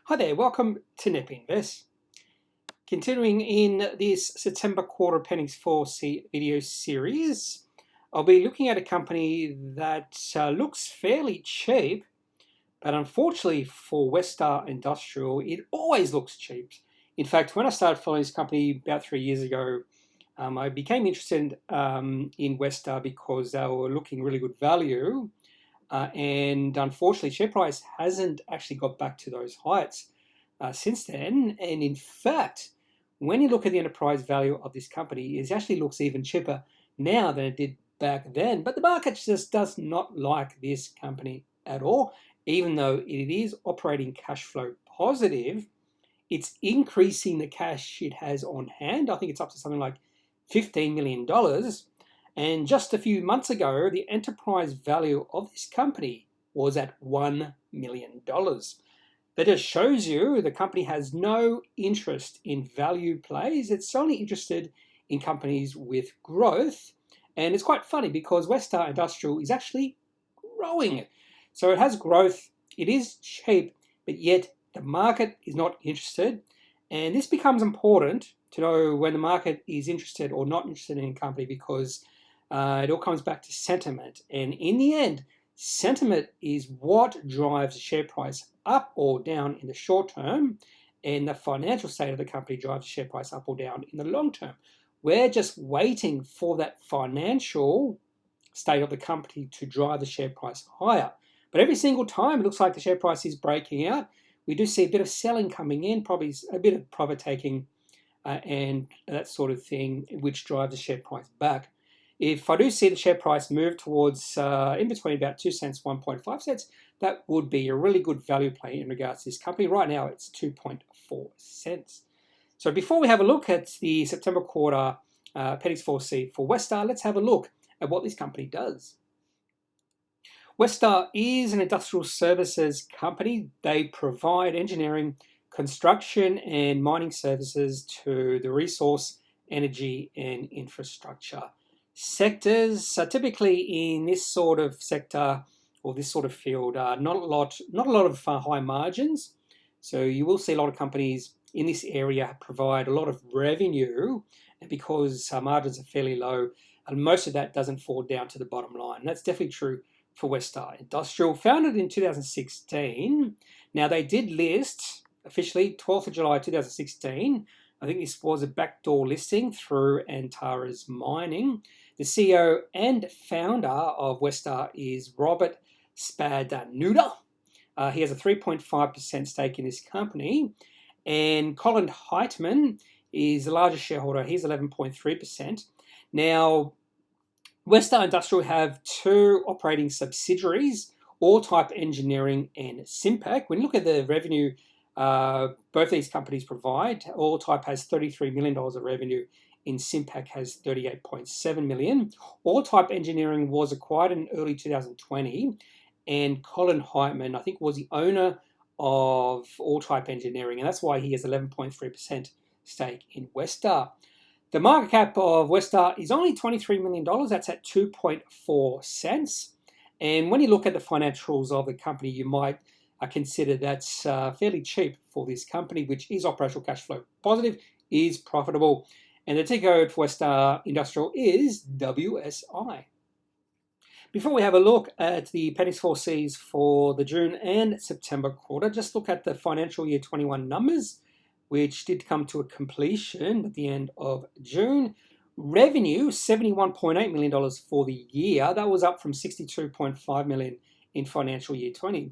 Hi there, welcome to Kneppy Invest. Continuing in this September quarter Appendix 4C video series, I'll be looking at a company that looks fairly cheap, but unfortunately for WestStar Industrial, it always looks cheap. In fact, when I started following this company about 3 years ago, I became interested in WestStar because they were looking really good value. And unfortunately, share price hasn't actually got back to those heights since then. And in fact, when you look at the enterprise value of this company, it actually looks even cheaper now than it did back then. But the market just does not like this company at all. Even though it is operating cash flow positive, it's increasing the cash it has on hand. I think it's up to something like $15 million. And just a few months ago, the enterprise value of this company was at $1 million. That just shows you the company has no interest in value plays. It's only interested in companies with growth. And it's quite funny because WestStar Industrial is actually growing. So it has growth, it is cheap, but yet the market is not interested. And this becomes important to know when the market is interested or not interested in a company because it all comes back to sentiment. And in the end, sentiment is what drives the share price up or down in the short term, and the financial state of the company drives the share price up or down in the long term. We're just waiting for that financial state of the company to drive the share price higher. But every single time it looks like the share price is breaking out, we do see a bit of selling coming in, probably a bit of profit taking and that sort of thing, which drives the share price back. If I do see the share price move towards in between about 2 cents, 1.5 cents, that would be a really good value play in regards to this company. Right now, it's 2.4 cents. So before we have a look at the September quarter Appendix 4C for WestStar, let's have a look at what this company does. WestStar is an industrial services company. They provide engineering, construction, and mining services to the resource, energy, and infrastructure sectors. Typically in this sort of sector or this sort of field, not a lot of high margins. So you will see a lot of companies in this area provide a lot of revenue, and because margins are fairly low, and most of that doesn't fall down to the bottom line. And that's definitely true for WestStar Industrial, founded in 2016. Now they did list officially 12th of July 2016. I think this was a backdoor listing through Antara's Mining. The CEO and founder of WestStar is Robert Spadanuda. He has a 3.5% stake in this company. And Colin Heitman is the largest shareholder. He's 11.3%. Now, WestStar Industrial have two operating subsidiaries, All-Type Engineering and Simpec. When you look at the revenue both these companies provide, All-Type has $33 million of revenue, in Simpec has $38.7 million. All-Type Engineering was acquired in early 2020, and Colin Heitman, I think, was the owner of All-Type Engineering, and that's why he has 11.3% stake in WestStar. The market cap of WestStar is only $23 million. That's at 2.4 cents. And when you look at the financials of the company, you might consider that's fairly cheap for this company, which is operational cash flow positive, is profitable. And the ticker code for WestStar Industrial is WSI. Before we have a look at the Appendix 4Cs for the June and September quarter, just look at the financial year 21 numbers, which did come to a completion at the end of June. Revenue, $71.8 million for the year. That was up from $62.5 million in financial year 20.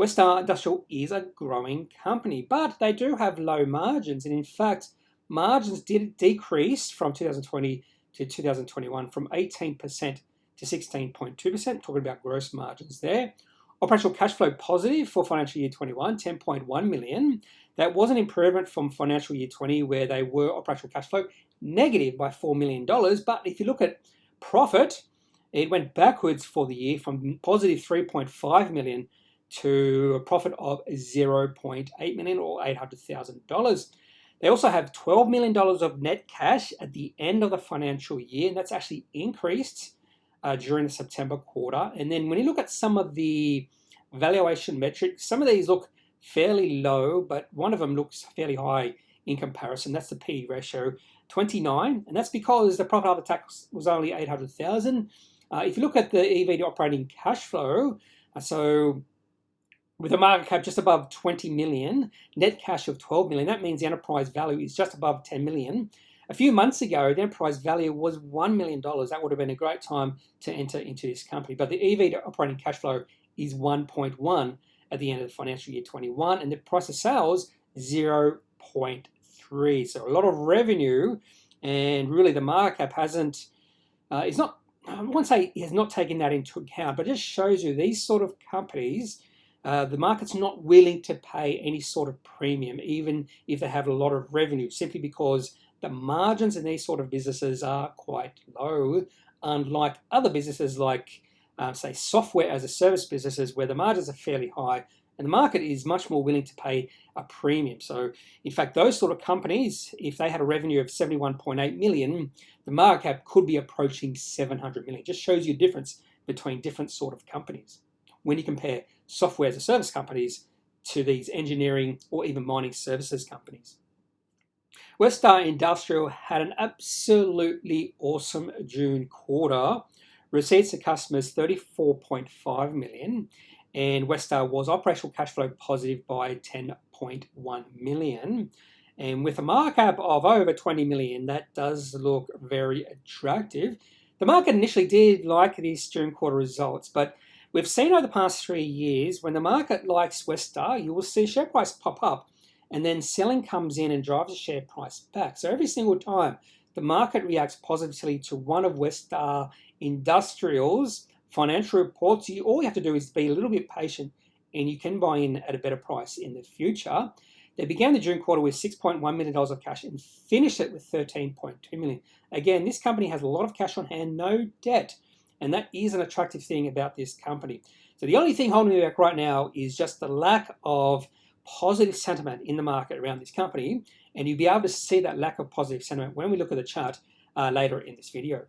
WestStar Industrial is a growing company, but they do have low margins. And in fact, margins did decrease from 2020 to 2021 from 18% to 16.2%. Talking about gross margins there. Operational cash flow positive for financial year 21, $10.1 million. That was an improvement from financial year 20, where they were operational cash flow negative by $4 million. But if you look at profit, it went backwards for the year from positive $3.5 million to a profit of $0.8 million or $800,000. They also have $12 million of net cash at the end of the financial year, and that's actually increased during the September quarter. And then when you look at some of the valuation metrics, some of these look fairly low, but one of them looks fairly high in comparison. That's the P/E ratio, 29, and that's because the profit after tax was only 800,000. If you look at the EV to operating cash flow, so with a market cap just above 20 million, net cash of 12 million, that means the enterprise value is just above 10 million. A few months ago, the enterprise value was $1 million. That would have been a great time to enter into this company. But the EV to operating cash flow is 1.1 at the end of the financial year 21, and the price of sales 0.3. So a lot of revenue, and really the market cap hasn't, it's not, I won't say it has not taken that into account, but it just shows you these sort of companies, the market's not willing to pay any sort of premium, even if they have a lot of revenue, simply because the margins in these sort of businesses are quite low, unlike other businesses like, say, software as a service businesses, where the margins are fairly high and the market is much more willing to pay a premium. So, in fact, those sort of companies, if they had a revenue of 71.8 million, the market cap could be approaching 700 million. It just shows you a difference between different sort of companies when you compare software as a service companies to these engineering or even mining services companies. WestStar Industrial had an absolutely awesome June quarter. Receipts to customers 34.5 million, and WestStar was operational cash flow positive by 10.1 million. And with a market cap of over 20 million, that does look very attractive. The market initially did like these June quarter results, but we've seen over the past 3 years, when the market likes WestStar, you will see share price pop up, and then selling comes in and drives the share price back. So every single time the market reacts positively to one of WestStar Industrial's financial reports, all you have to do is be a little bit patient and you can buy in at a better price in the future. They began the June quarter with $6.1 million of cash and finished it with $13.2 million. Again, this company has a lot of cash on hand, no debt, and that is an attractive thing about this company. So the only thing holding me back right now is just the lack of positive sentiment in the market around this company, and you'll be able to see that lack of positive sentiment when we look at the chart later in this video.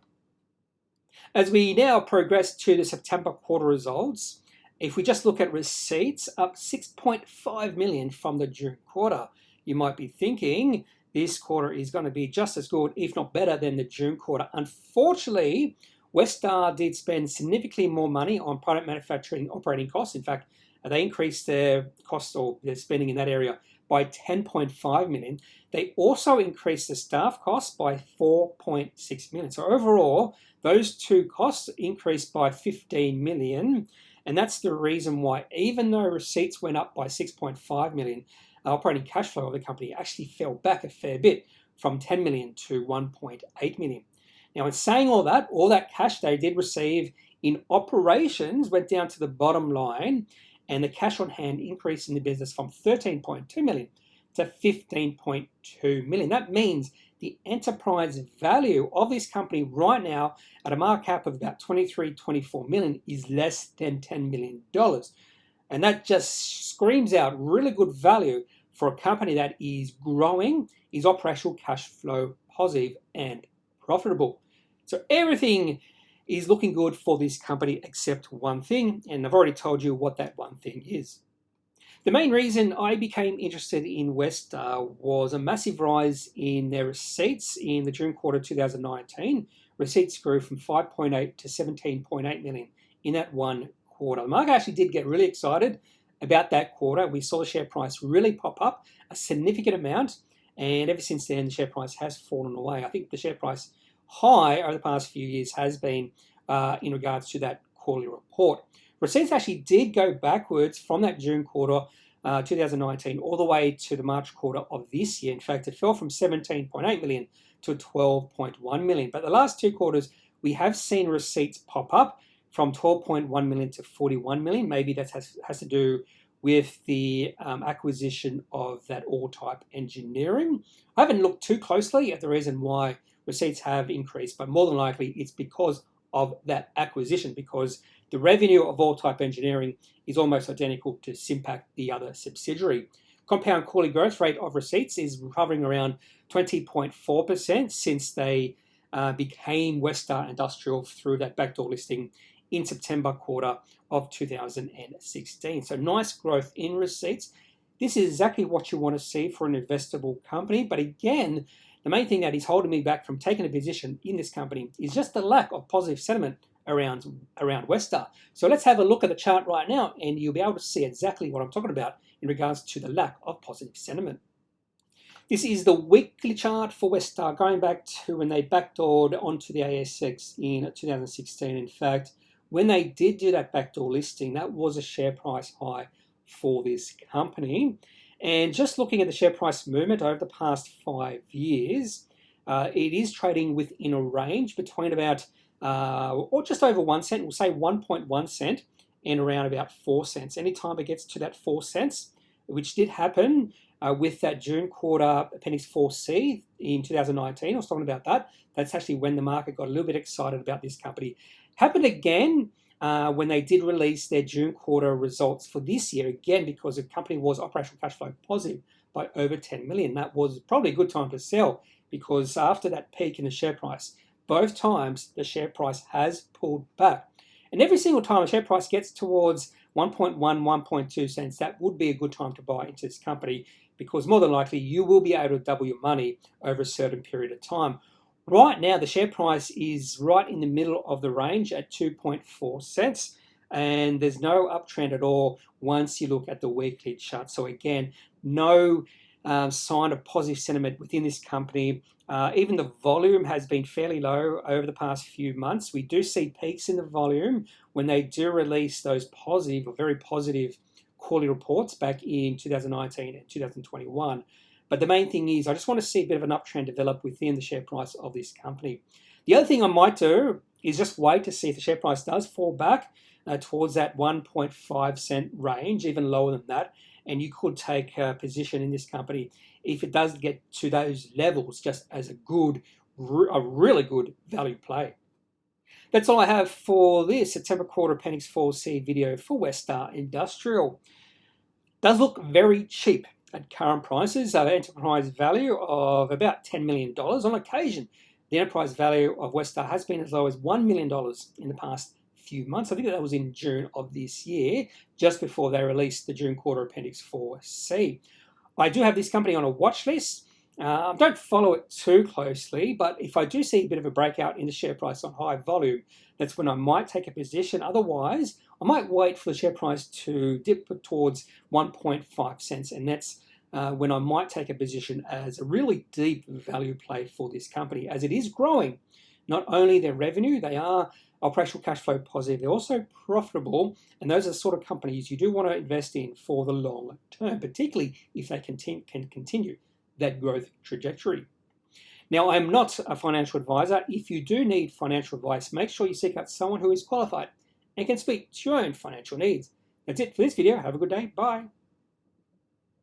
As we now progress to the September quarter results, if we just look at receipts, up 6.5 million from the June quarter, you might be thinking this quarter is going to be just as good, if not better, than the June quarter. Unfortunately, WestStar did spend significantly more money on product manufacturing operating costs. In fact, they increased their costs or their spending in that area by 10.5 million. They also increased the staff costs by 4.6 million. So overall, those two costs increased by 15 million. And that's the reason why, even though receipts went up by 6.5 million, operating cash flow of the company actually fell back a fair bit from 10 million to 1.8 million. Now, in saying all that cash they did receive in operations went down to the bottom line, and the cash on hand increased in the business from 13.2 million to 15.2 million. That means the enterprise value of this company right now at a market cap of about 24 million is less than $10 million. And that just screams out really good value for a company that is growing, is operational cash flow positive and profitable. So everything is looking good for this company except one thing, and I've already told you what that one thing is. The main reason I became interested in WestStar was a massive rise in their receipts in the June quarter 2019. Receipts grew from 5.8 to 17.8 million in that one quarter. The market actually did get really excited about that quarter. We saw the share price really pop up a significant amount, and ever since then the share price has fallen away. I think the share price high over the past few years has been in regards to that quarterly report. Receipts actually did go backwards from that June quarter 2019 all the way to the March quarter of this year. In fact, it fell from 17.8 million to 12.1 million. But the last two quarters, we have seen receipts pop up from 12.1 million to 41 million. Maybe that has to do with the acquisition of that All-Type Engineering. I haven't looked too closely at the reason why receipts have increased, but more than likely it's because of that acquisition, because the revenue of All-Type Engineering is almost identical to Simpac, the other subsidiary. Compound quarterly growth rate of receipts is hovering around 20.4% since they became WestStar Industrial through that backdoor listing in September quarter of 2016. So nice growth in receipts. This is exactly what you want to see for an investable company. But again, the main thing that is holding me back from taking a position in this company is just the lack of positive sentiment around WestStar. So let's have a look at the chart right now, and you'll be able to see exactly what I'm talking about in regards to the lack of positive sentiment. This is the weekly chart for WestStar, going back to when they backdoored onto the ASX in 2016. In fact, when they did do that backdoor listing, that was a share price high for this company. And just looking at the share price movement over the past 5 years, it is trading within a range between about, or just over 1 cent, we'll say 1.1 cent, and around about 4 cents. Anytime it gets to that 4 cents, which did happen with that June quarter Appendix 4C in 2019, I was talking about that. That's actually when the market got a little bit excited about this company. Happened again when they did release their June quarter results for this year, again because the company was operational cash flow positive by over 10 million. That was probably a good time to sell, because after that peak in the share price, both times the share price has pulled back. And every single time the share price gets towards 1.1, 1.2 cents, that would be a good time to buy into this company, because more than likely you will be able to double your money over a certain period of time. Right now, the share price is right in the middle of the range at 2.4 cents, and there's no uptrend at all once you look at the weekly chart. So again, no sign of positive sentiment within this company. Even the volume has been fairly low over the past few months. We do see peaks in the volume when they do release those positive or very positive quarterly reports back in 2019 and 2021. But the main thing is I just want to see a bit of an uptrend develop within the share price of this company. The other thing I might do is just wait to see if the share price does fall back towards that 1.5 cent range, even lower than that, and you could take a position in this company if it does get to those levels, just as a really good value play. That's all I have for this September quarter Appendix 4C video for WestStar Industrial. Does look very cheap at current prices. Enterprise value of about $10 million. On occasion, the enterprise value of WestStar has been as low as $1 million in the past few months. I think that was in June of this year, just before they released the June quarter Appendix 4C. I do have this company on a watch list. Don't follow it too closely, but if I do see a bit of a breakout in the share price on high volume, that's when I might take a position. Otherwise, I might wait for the share price to dip towards 1.5 cents, and that's when I might take a position as a really deep value play for this company, as it is growing. Not only their revenue, they are operational cash flow positive, they're also profitable, and those are the sort of companies you do want to invest in for the long term, particularly if they can continue that growth trajectory. Now, I'm not a financial advisor. If you do need financial advice, make sure you seek out someone who is qualified and can speak to your own financial needs. That's it for this video. Have a good day. Bye.